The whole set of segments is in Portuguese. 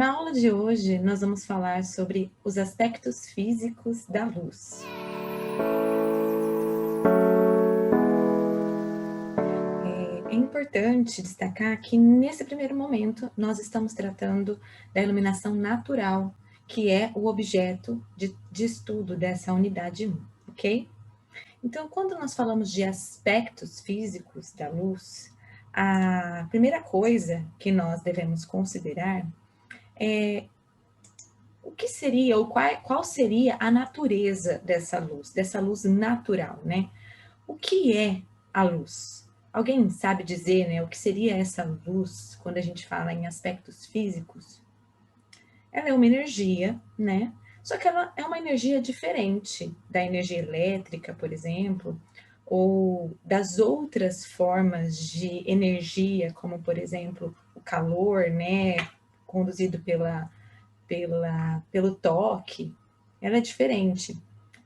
Na aula de hoje, nós vamos falar sobre os aspectos físicos da luz. É importante destacar que, nesse primeiro momento, nós estamos tratando da iluminação natural, que é o objeto de estudo dessa unidade 1, ok? Então, quando nós falamos de aspectos físicos da luz, a primeira coisa que nós devemos considerar é o que seria ou qual seria a natureza dessa luz natural, né? O que é a luz? Alguém sabe dizer, né, o que seria essa luz quando a gente fala em aspectos físicos? Ela é uma energia, né? Só que ela é uma energia diferente da energia elétrica, por exemplo, ou das outras formas de energia, como, por exemplo, o calor, né, conduzido pelo toque, ela é diferente.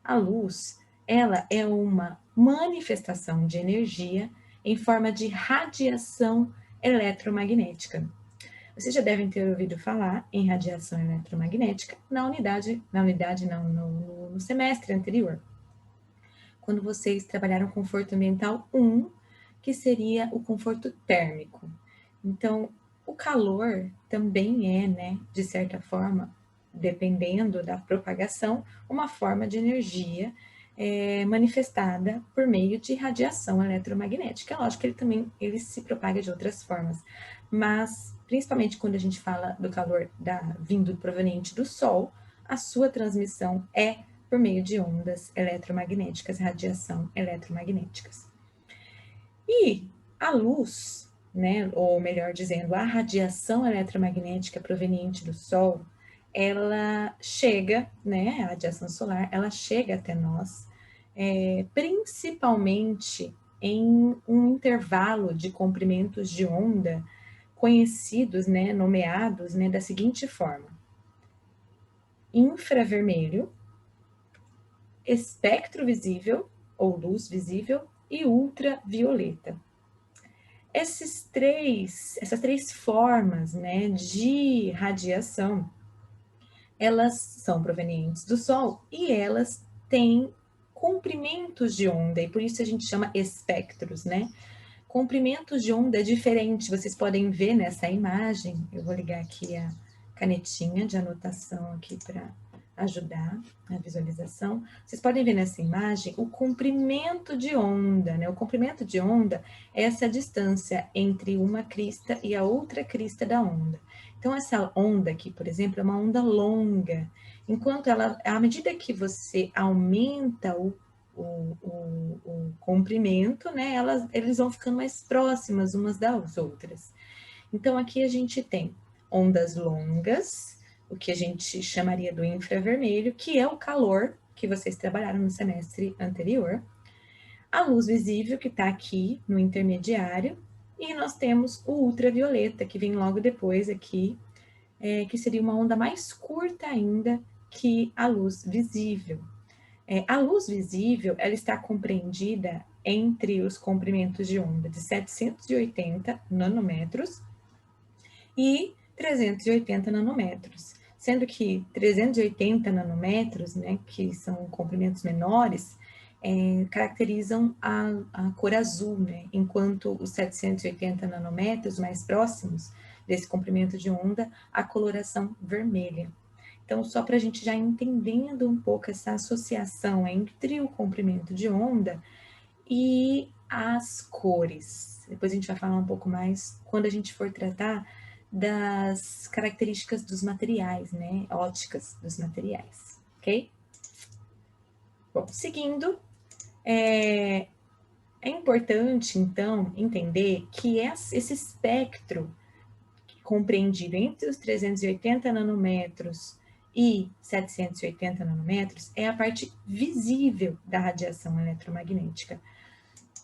A luz, ela é uma manifestação de energia em forma de radiação eletromagnética. Vocês já devem ter ouvido falar em radiação eletromagnética no semestre anterior, quando vocês trabalharam conforto ambiental 1, que seria o conforto térmico. Então, o calor também é, né, de certa forma, dependendo da propagação, uma forma de energia manifestada por meio de radiação eletromagnética. É lógico que ele se propaga de outras formas, mas principalmente quando a gente fala do calor vindo proveniente do Sol, a sua transmissão é por meio de ondas eletromagnéticas, radiação eletromagnéticas. E a luz, né, ou melhor dizendo, a radiação eletromagnética proveniente do Sol, ela chega, né, a radiação solar, ela chega até nós, principalmente em um intervalo de comprimentos de onda conhecidos, né, nomeados, né, da seguinte forma: infravermelho, espectro visível ou luz visível e ultravioleta. Essas três formas, né, de radiação, elas são provenientes do Sol e elas têm comprimentos de onda, e por isso a gente chama espectros, né? Comprimentos de onda diferentes, vocês podem ver nessa imagem. Eu vou ligar aqui a canetinha de anotação aqui para ajudar na visualização. Vocês podem ver nessa imagem o comprimento de onda, né? O comprimento de onda é essa distância entre uma crista e a outra crista da onda. Então, essa onda aqui, por exemplo, é uma onda longa. Enquanto à medida que você aumenta o comprimento, né, eles vão ficando mais próximas umas das outras. Então, aqui a gente tem ondas longas, o que a gente chamaria do infravermelho, que é o calor que vocês trabalharam no semestre anterior, a luz visível, que está aqui no intermediário, e nós temos o ultravioleta, que vem logo depois aqui, que seria uma onda mais curta ainda que a luz visível. A luz visível, ela está compreendida entre os comprimentos de onda de 780 nanômetros e 380 nanômetros, sendo que 380 nanômetros, né, que são comprimentos menores, caracterizam a cor azul, né, enquanto os 780 nanômetros mais próximos desse comprimento de onda, a coloração vermelha. Então, só para a gente já entendendo um pouco essa associação entre o comprimento de onda e as cores. Depois a gente vai falar um pouco mais quando a gente for tratar das características dos materiais, né? Óticas dos materiais, ok? Bom, seguindo, é importante, então, entender que esse espectro compreendido entre os 380 nanômetros e 780 nanômetros é a parte visível da radiação eletromagnética.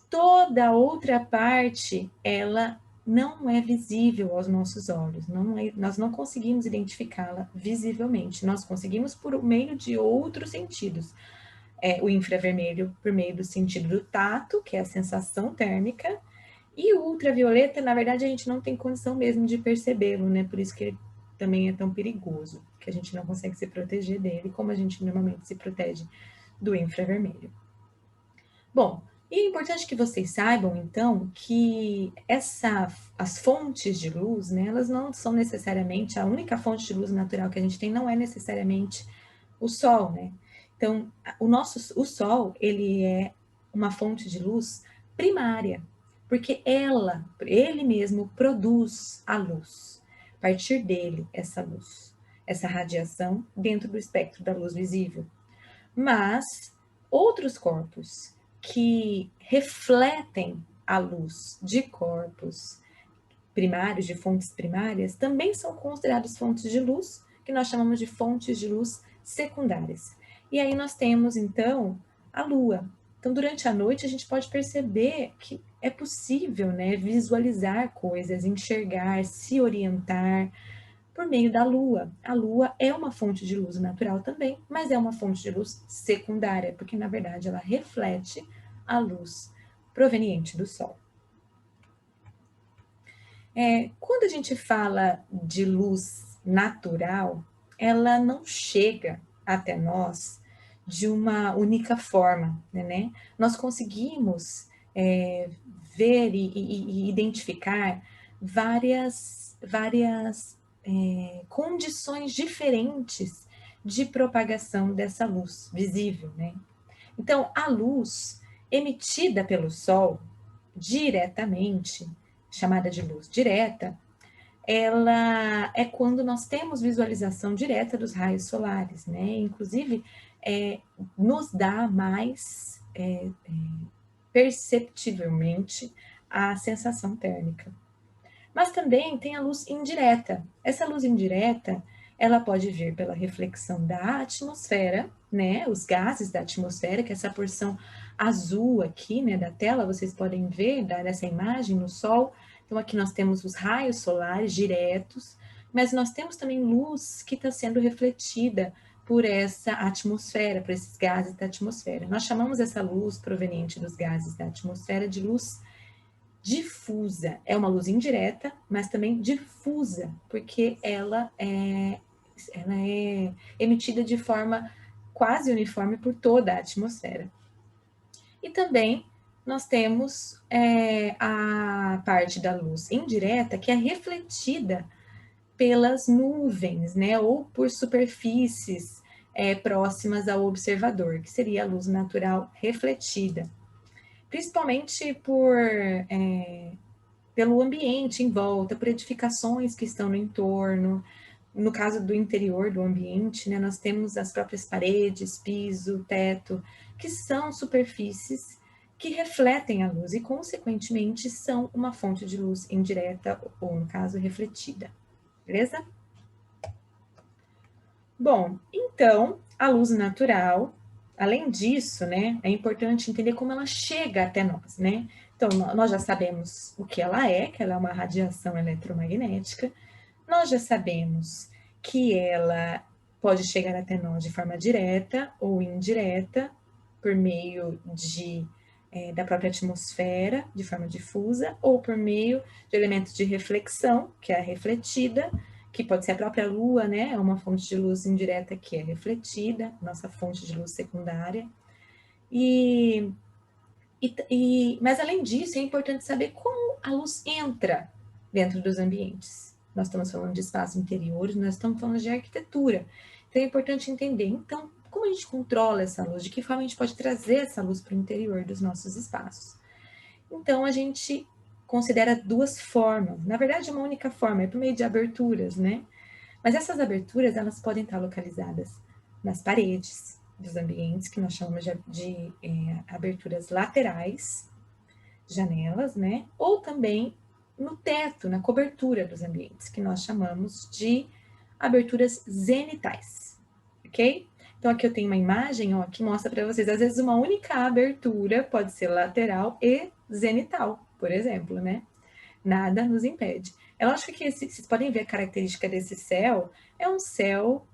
Toda outra parte, ela não é visível aos nossos olhos, nós não conseguimos identificá-la visivelmente, nós conseguimos por meio de outros sentidos. O infravermelho por meio do sentido do tato, que é a sensação térmica, e o ultravioleta, na verdade, a gente não tem condição mesmo de percebê-lo, né? Por isso que ele também é tão perigoso, que a gente não consegue se proteger dele, como a gente normalmente se protege do infravermelho. Bom, e é importante que vocês saibam, então, que as fontes de luz, né, elas não são necessariamente, a única fonte de luz natural que a gente tem não é necessariamente o Sol, né? Então, o Sol, ele é uma fonte de luz primária, porque ele mesmo produz a luz. A partir dele, essa luz, essa radiação dentro do espectro da luz visível. Mas outros corpos que refletem a luz de corpos primários, de fontes primárias, também são considerados fontes de luz, que nós chamamos de fontes de luz secundárias. E aí nós temos, então, a Lua. Então, durante a noite, a gente pode perceber que é possível, né, visualizar coisas, enxergar, se orientar por meio da Lua. A Lua é uma fonte de luz natural também, mas é uma fonte de luz secundária, porque, na verdade, ela reflete a luz proveniente do Sol. Quando a gente fala de luz natural, ela não chega até nós de uma única forma, né? Nós conseguimos ver e identificar várias condições diferentes de propagação dessa luz visível, né? Então, a luz emitida pelo Sol diretamente, chamada de luz direta, ela é quando nós temos visualização direta dos raios solares, né? Inclusive, nos dá mais perceptivelmente a sensação térmica. Mas também tem a luz indireta. Essa luz indireta, ela pode vir pela reflexão da atmosfera, né? Os gases da atmosfera, que é essa porção azul aqui, né, da tela, vocês podem ver nessa imagem no Sol. Então, aqui nós temos os raios solares diretos, mas nós temos também luz que está sendo refletida por essa atmosfera, por esses gases da atmosfera. Nós chamamos essa luz proveniente dos gases da atmosfera de luz difusa. É uma luz indireta, mas também difusa, porque ela é emitida de forma quase uniforme por toda a atmosfera. E também nós temos a parte da luz indireta, que é refletida pelas nuvens, né, ou por superfícies próximas ao observador, que seria a luz natural refletida, principalmente pelo ambiente em volta, por edificações que estão no entorno. No caso do interior do ambiente, né, nós temos as próprias paredes, piso, teto, que são superfícies que refletem a luz e, consequentemente, são uma fonte de luz indireta ou, no caso, refletida. Beleza? Bom, então, a luz natural, além disso, né, é importante entender como ela chega até nós, né? Então, nós já sabemos o que que ela é uma radiação eletromagnética. Nós já sabemos que ela pode chegar até nós de forma direta ou indireta, por meio da própria atmosfera, de forma difusa, ou por meio de elementos de reflexão, que é a refletida, que pode ser a própria Lua, né? É uma fonte de luz indireta que é refletida, nossa fonte de luz secundária. Mas, além disso, é importante saber como a luz entra dentro dos ambientes. Nós estamos falando de espaços interiores, nós estamos falando de arquitetura. Então, é importante entender, então, como a gente controla essa luz, de que forma a gente pode trazer essa luz para o interior dos nossos espaços. Então, a gente considera duas formas. Na verdade, uma única forma, é por meio de aberturas, né? Mas essas aberturas, elas podem estar localizadas nas paredes dos ambientes, que nós chamamos de aberturas laterais, janelas, né? Ou também no teto, na cobertura dos ambientes, que nós chamamos de aberturas zenitais, ok? Então, aqui eu tenho uma imagem, ó, que mostra para vocês, às vezes, uma única abertura pode ser lateral e zenital, por exemplo, né? Nada nos impede. É lógico que vocês podem ver a característica desse céu, é um céu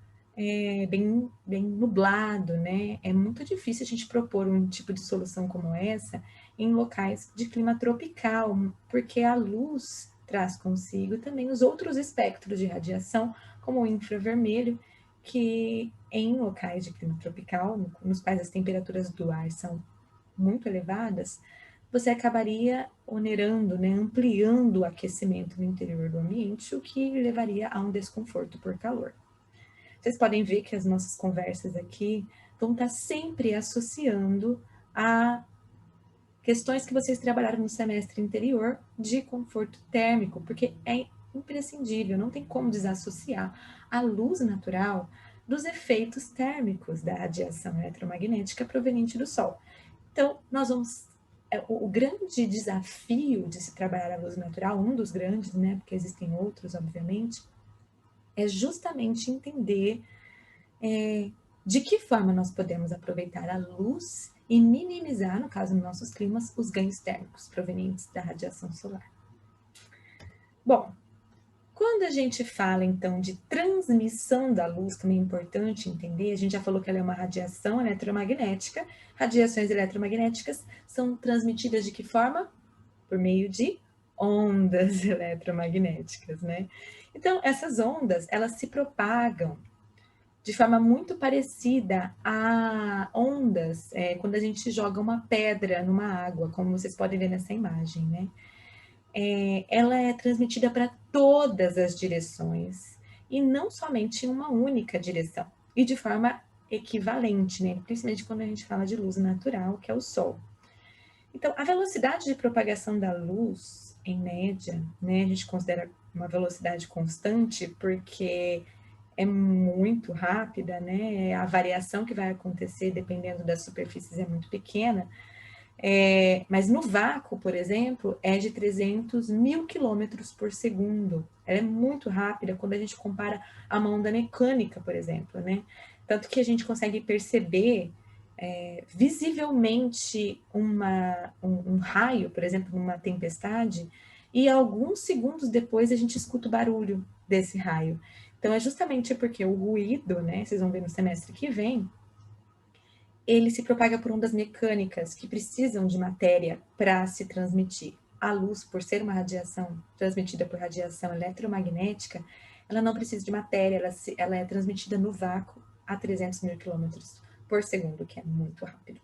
bem nublado, né? É muito difícil a gente propor um tipo de solução como essa em locais de clima tropical, porque a luz traz consigo também os outros espectros de radiação, como o infravermelho, que em locais de clima tropical, nos quais as temperaturas do ar são muito elevadas, você acabaria onerando, né, ampliando o aquecimento no interior do ambiente, o que levaria a um desconforto por calor. Vocês podem ver que as nossas conversas aqui vão estar sempre associando a questões que vocês trabalharam no semestre anterior de conforto térmico, porque é imprescindível, não tem como desassociar a luz natural dos efeitos térmicos da radiação eletromagnética proveniente do Sol. Então, nós vamos. O grande desafio de se trabalhar a luz natural, um dos grandes, né, porque existem outros, obviamente, é justamente entender de que forma nós podemos aproveitar a luz e minimizar, no caso dos nossos climas, os ganhos térmicos provenientes da radiação solar. Bom, quando a gente fala, então, de transmissão da luz, também é importante entender, a gente já falou que ela é uma radiação eletromagnética. Radiações eletromagnéticas são transmitidas de que forma? Por meio de ondas eletromagnéticas, né? Então, essas ondas, elas se propagam de forma muito parecida a ondas, quando a gente joga uma pedra numa água, como vocês podem ver nessa imagem, né? Ela é transmitida para todas as direções e não somente em uma única direção, e de forma equivalente, né? Principalmente quando a gente fala de luz natural, que é o Sol. Então, a velocidade de propagação da luz, em média, né, a gente considera uma velocidade constante porque é muito rápida, né? A variação que vai acontecer dependendo das superfícies é muito pequena. Mas no vácuo, por exemplo, é de 300 mil quilômetros por segundo. Ela é muito rápida quando a gente compara a uma onda mecânica, por exemplo, né? Tanto que a gente consegue perceber visivelmente um raio, por exemplo, numa tempestade, e alguns segundos depois a gente escuta o barulho desse raio. Então, é justamente porque o ruído, né, vocês vão ver no semestre que vem, ele se propaga por ondas mecânicas que precisam de matéria para se transmitir. A luz, por ser uma radiação transmitida por radiação eletromagnética, ela não precisa de matéria, ela é transmitida no vácuo a 300 mil quilômetros por segundo, que é muito rápido.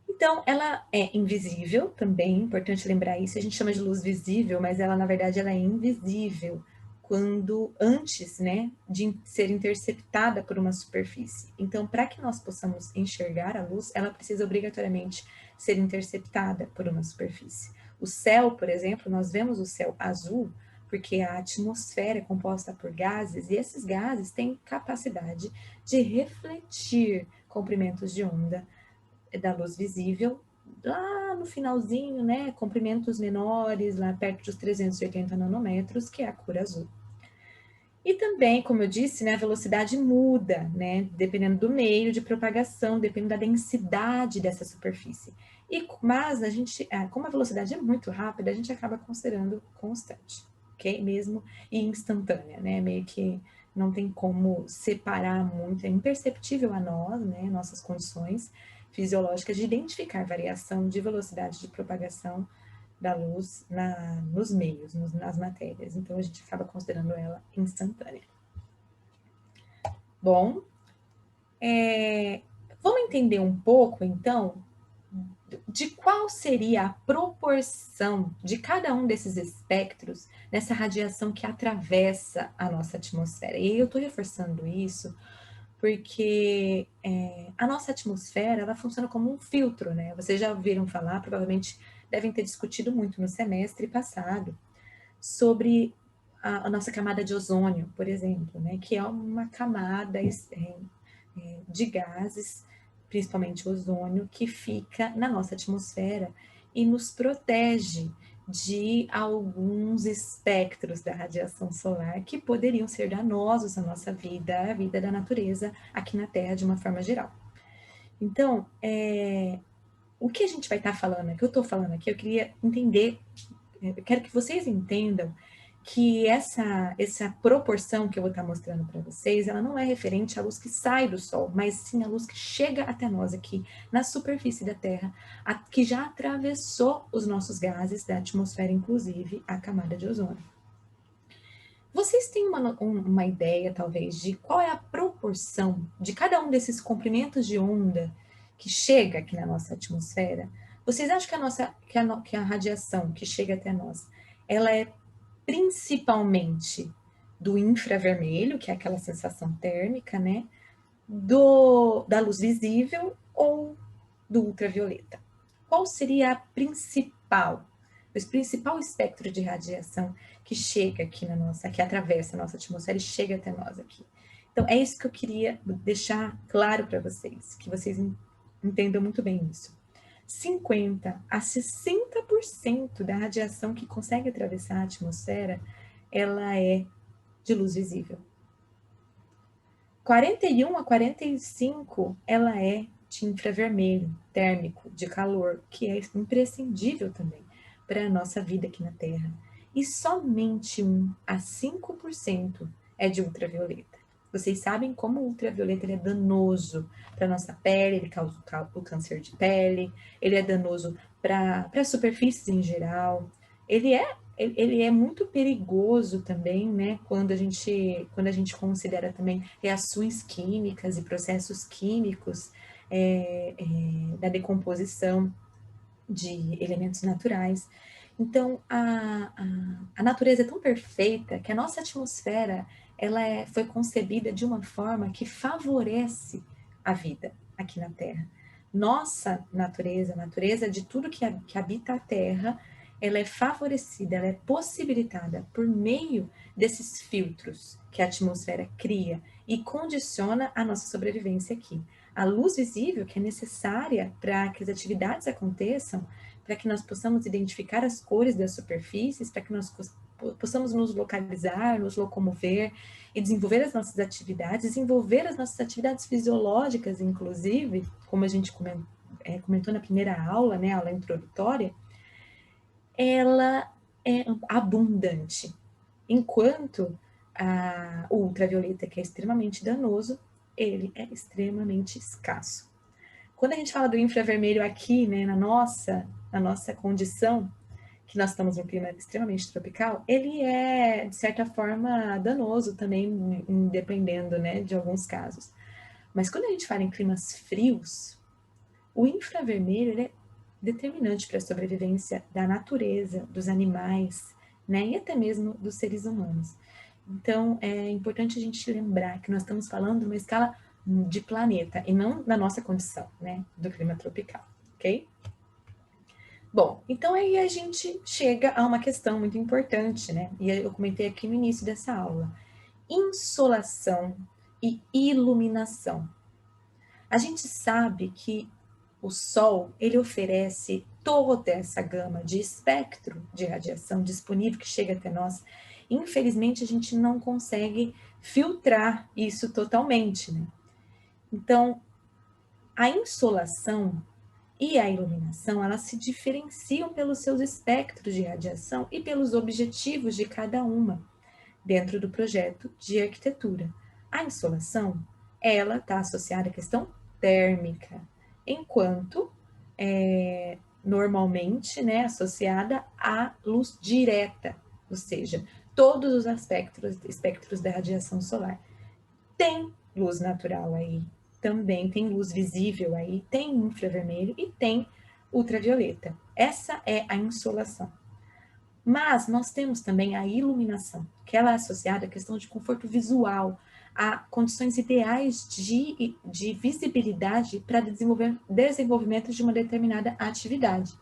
Então, ela é invisível também, importante lembrar isso, a gente chama de luz visível, mas ela, na verdade, ela é invisível quando antes, né, de ser interceptada por uma superfície. Então, para que nós possamos enxergar a luz, ela precisa obrigatoriamente ser interceptada por uma superfície. O céu, por exemplo, nós vemos o céu azul porque a atmosfera é composta por gases e esses gases têm capacidade de refletir comprimentos de onda da luz visível lá no finalzinho, né, comprimentos menores, lá perto dos 380 nanômetros, que é a cor azul. E também, como eu disse, né, a velocidade muda, né, dependendo do meio de propagação, dependendo da densidade dessa superfície. Mas a gente, como a velocidade é muito rápida, a gente acaba considerando constante, ok? Mesmo e instantânea, né, meio que não tem como separar muito, é imperceptível a nós, né, nossas condições fisiológicas de identificar variação de velocidade de propagação da luz nos meios, nas matérias. Então, a gente acaba considerando ela instantânea. Bom, vamos entender um pouco, então, de qual seria a proporção de cada um desses espectros nessa radiação que atravessa a nossa atmosfera. E eu estou reforçando isso porque a nossa atmosfera, ela funciona como um filtro, né? Vocês já ouviram falar, provavelmente devem ter discutido muito no semestre passado, sobre a nossa camada de ozônio, por exemplo, né? Que é uma camada de gases, principalmente ozônio, que fica na nossa atmosfera e nos protege de alguns espectros da radiação solar que poderiam ser danosos à nossa vida, à vida da natureza aqui na Terra de uma forma geral. Então, o que a gente vai estar falando, o que eu estou falando aqui, eu queria entender, eu quero que vocês entendam que essa proporção que eu vou estar mostrando para vocês, ela não é referente à luz que sai do Sol, mas sim à luz que chega até nós aqui na superfície da Terra, que já atravessou os nossos gases da atmosfera, inclusive a camada de ozônio. Vocês têm uma ideia, talvez, de qual é a proporção de cada um desses comprimentos de onda que chega aqui na nossa atmosfera? Vocês acham que que a radiação que chega até nós, ela é principalmente do infravermelho, que é aquela sensação térmica, né? Da luz visível ou do ultravioleta? Qual seria o principal espectro de radiação que chega aqui na nossa, que atravessa a nossa atmosfera e chega até nós aqui? Então, é isso que eu queria deixar claro para vocês, que vocês entendam muito bem isso. 50 a 60% da radiação que consegue atravessar a atmosfera, ela é de luz visível. 41 a 45, ela é de infravermelho, térmico, de calor, que é imprescindível também para a nossa vida aqui na Terra. E somente 1 a 5% é de ultravioleta. Vocês sabem como o ultravioleta ele é danoso para a nossa pele, ele causa o câncer de pele, ele é danoso para as superfícies em geral, ele é muito perigoso também, né, quando a gente considera também reações químicas e processos químicos da decomposição de elementos naturais. Então, a natureza é tão perfeita que a nossa atmosfera foi concebida de uma forma que favorece a vida aqui na Terra. Nossa natureza, a natureza de tudo que habita a Terra, ela é favorecida, ela é possibilitada por meio desses filtros que a atmosfera cria e condiciona a nossa sobrevivência aqui. A luz visível, que é necessária para que as atividades aconteçam, para que nós possamos identificar as cores das superfícies, para que nós possamos nos localizar, nos locomover e desenvolver as nossas atividades fisiológicas, inclusive, como a gente comentou na primeira aula, né, aula introdutória, ela é abundante, enquanto o ultravioleta, que é extremamente danoso, ele é extremamente escasso. Quando a gente fala do infravermelho aqui, né, na nossa condição, que nós estamos em um clima extremamente tropical, ele é, de certa forma, danoso também, dependendo, né, de alguns casos. Mas quando a gente fala em climas frios, o infravermelho ele é determinante para a sobrevivência da natureza, dos animais, né, e até mesmo dos seres humanos. Então, é importante a gente lembrar que nós estamos falando de uma escala de planeta e não da nossa condição, né, do clima tropical, ok? Bom, então aí a gente chega a uma questão muito importante, né? E eu comentei aqui no início dessa aula. Insolação e iluminação. A gente sabe que o Sol, ele oferece toda essa gama de espectro de radiação disponível que chega até nós. Infelizmente, a gente não consegue filtrar isso totalmente, né? Então, a insolação e a iluminação, elas se diferenciam pelos seus espectros de radiação e pelos objetivos de cada uma dentro do projeto de arquitetura. A insolação, ela está associada à questão térmica, enquanto normalmente, né, associada à luz direta, ou seja, todos os espectros da radiação solar. Tem luz natural aí, também tem luz visível aí, tem infravermelho e tem ultravioleta. Essa é a insolação. Mas nós temos também a iluminação, que ela é associada à questão de conforto visual, a condições ideais de visibilidade para desenvolvimento de uma determinada atividade.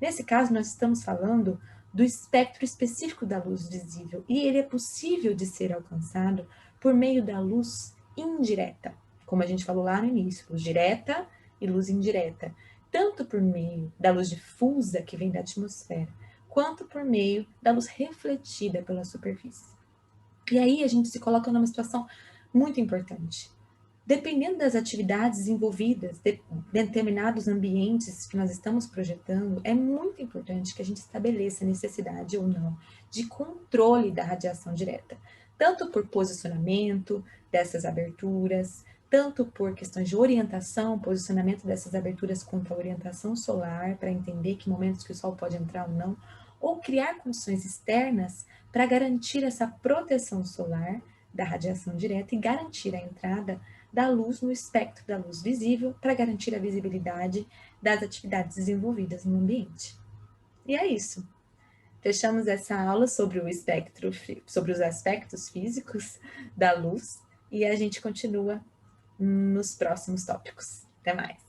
Nesse caso, nós estamos falando do espectro específico da luz visível, e ele é possível de ser alcançado por meio da luz indireta, como a gente falou lá no início, luz direta e luz indireta, tanto por meio da luz difusa que vem da atmosfera, quanto por meio da luz refletida pela superfície. E aí a gente se coloca numa situação muito importante. Dependendo das atividades envolvidas, de determinados ambientes que nós estamos projetando, é muito importante que a gente estabeleça a necessidade ou não de controle da radiação direta, tanto por posicionamento dessas aberturas, tanto por questões de orientação, posicionamento dessas aberturas contra a orientação solar, para entender que momentos que o sol pode entrar ou não, ou criar condições externas para garantir essa proteção solar da radiação direta e garantir a entrada da luz no espectro da luz visível para garantir a visibilidade das atividades desenvolvidas no ambiente. E é isso. Fechamos essa aula sobre o espectro, sobre os aspectos físicos da luz e a gente continua nos próximos tópicos. Até mais!